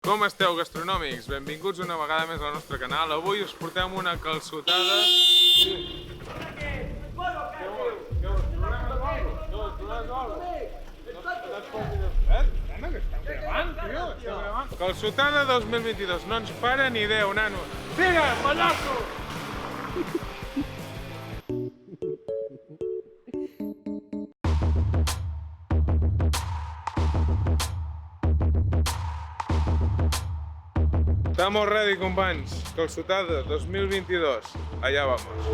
Com esteu, gastronòmics? Benvinguts una vegada més al nostre canal. Avui us portem una calçotada... Calçotada 2022, no ens para ni Déu, nano. Vinga, pallasso! Estamos ready, companys. Calçotada 2022. Allà vamos.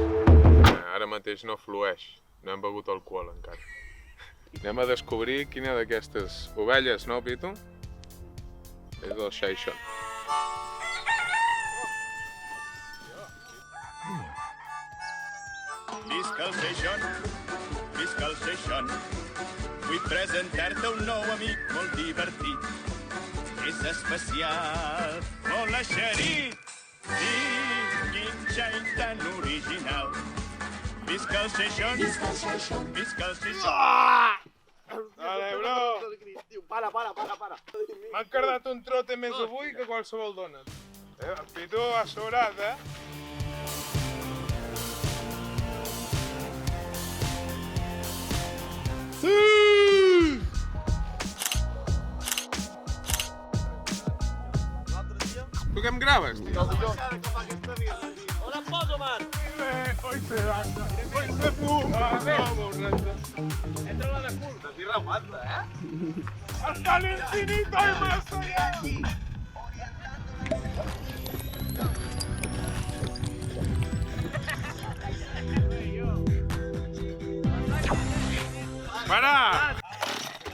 Ara mateix no flueix. No hem begut alcohol encara. Anem a descobrir quina d'aquestes ovelles, no, Pitu? És del Xaixon. Visca el Xaixon, visca el Xaixon. Vull presentar-te un nou amic molt divertit. És especial, molt eixerit i quin xai tan original. Visca el Xaixon, visca el Xaixon. Vale, bro! Para. M'ha encardat un trote més avui que qualsevol dona. El Pitu ha sobrat, eh? Sí! Tu què em graves, tio? On em poso, Marc? Hoy se fuma, vamos, Randa. Entra la de cul. De birra aguanta, Hasta el infinito y más allá. ¡Para!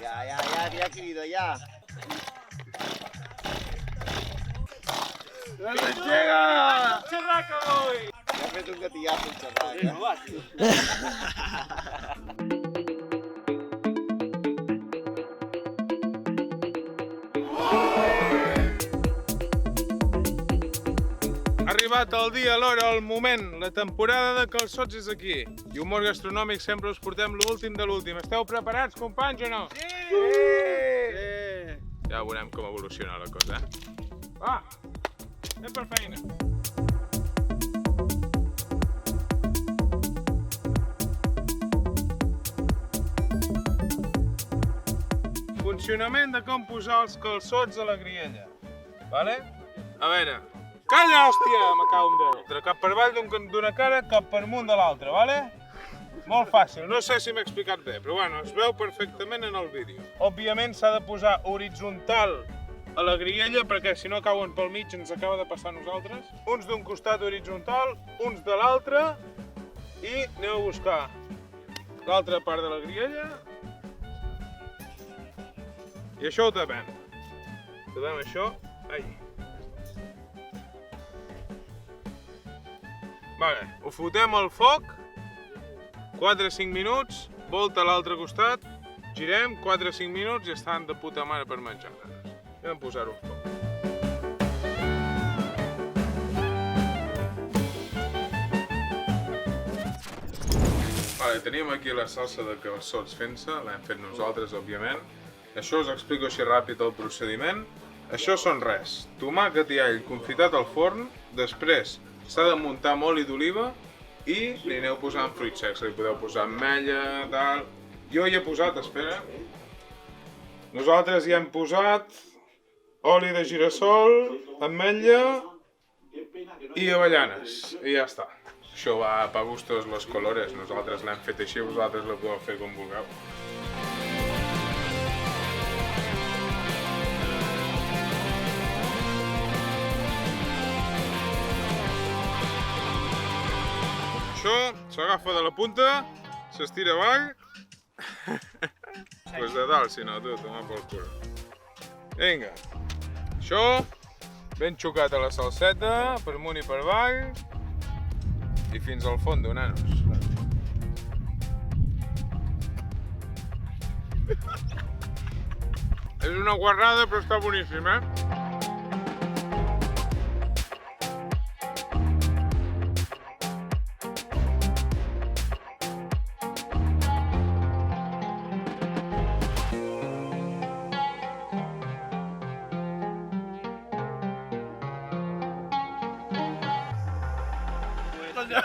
Ya, querido, ya. ¡Llega! ¡Xerraca, hoy! Me ha fet un gatillazo, un xerraca. Ha arribat el dia, l'hora, el moment. La temporada de calçots és aquí. I Humor Gastronòmic sempre us portem l'últim de l'últim. Esteu preparats, companys, o no? Sí! Ja veurem com evoluciona la cosa, Va, anem per feina. Funcionament de com posar els calçots a la griella. Vale? A veure. Calla, hòstia! Me cago en Déu. Cap per avall d'una cara, cap per amunt de l'altra, vale? Molt fàcil. No sé si m'he explicat bé, però bueno, es veu perfectament en el vídeo. Òbviament s'ha de posar horitzontal a la griella perquè si no cauen pel mig ens acaba de passar a nosaltres. Uns d'un costat horitzontal, uns de l'altre i aneu a buscar l'altra part de la griella. I això ho tapem. Tapem això allí. Vale, ho fotem al foc, 4-5 minuts, volta a l'altre costat, girem, 4-5 minuts i estan de puta mare per menjar. Anem a posar-ho al foc. Vale, tenim aquí la salsa de calçots fent-se, l'hem fet nosaltres, òbviament. Això us explico així ràpid el procediment. Això són res, tomàquet i all confitat al forn, després s'ha de muntar amb oli d'oliva i li aneu posant fruits secs, li podeu posar ametlla, tal... Jo hi he posat, espera. Nosaltres hi hem posat oli de girassol, ametlla i avellanes, i ja està. Això va pa gustos los colores, nosaltres l'hem fet així, vosaltres la podeu fer com vulgueu. Això s'agafa de la punta, s'estira avall. Pues de dalt, si no, tu, toma pel cul. Vinga. Això, ben xocat a la salseta, per amunt i per avall. I fins al fondo, nanos. És una guarrada, però està boníssim, Jo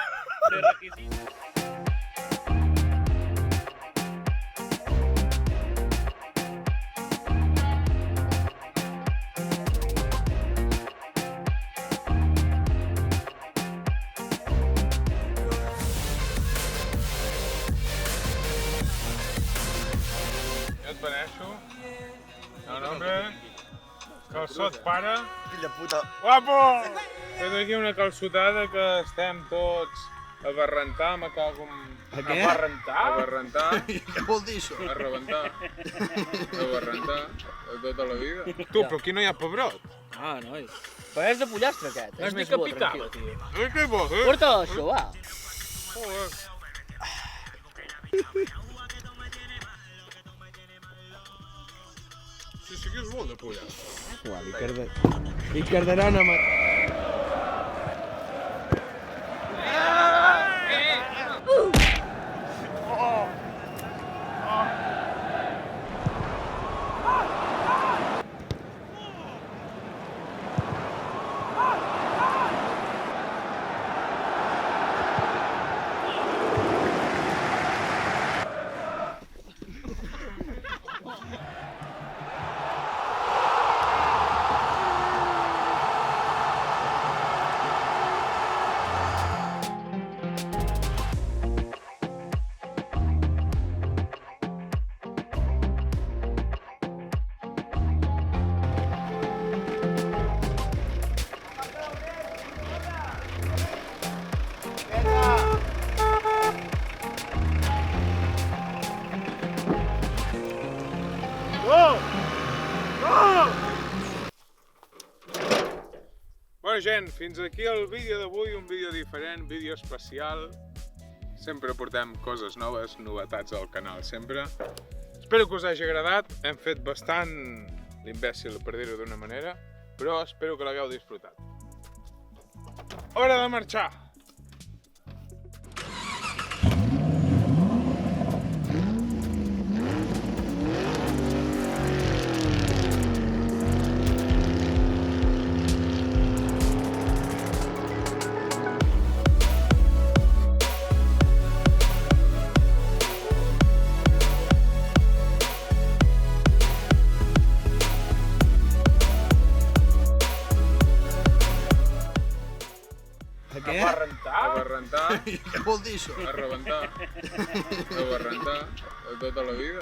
et beneixo. El nombre... Calçot pare. Fill de puta. Guapo! Fes aquí una calçotada que estem tots a barrentar, me cago en... A què? A barrentar? A barrentar. Què vol dir això? A rebentar. A barrentar. De tota la vida. Tu, però aquí no hi ha pebrot. Ah, noi. Però és de pollastre, aquest. És És més de bo, capital. tranquil, tio. Eh, que bo, eh? Porta això, va. Joder. Sí que és bo de pollastre. Uau, li cardaran amb... Bueno, gent, fins aquí el vídeo d'avui, un vídeo diferent, vídeo especial. Sempre portem coses noves, novetats al canal, sempre. Espero que us hagi agradat. Hem fet bastant l'imbècil, per dir-ho d'una manera, però espero que l'hagueu disfrutat. Hora de marxar! A què? A barrentar. Què vol dir això? A rebentar. A barrentar. De tota la vida.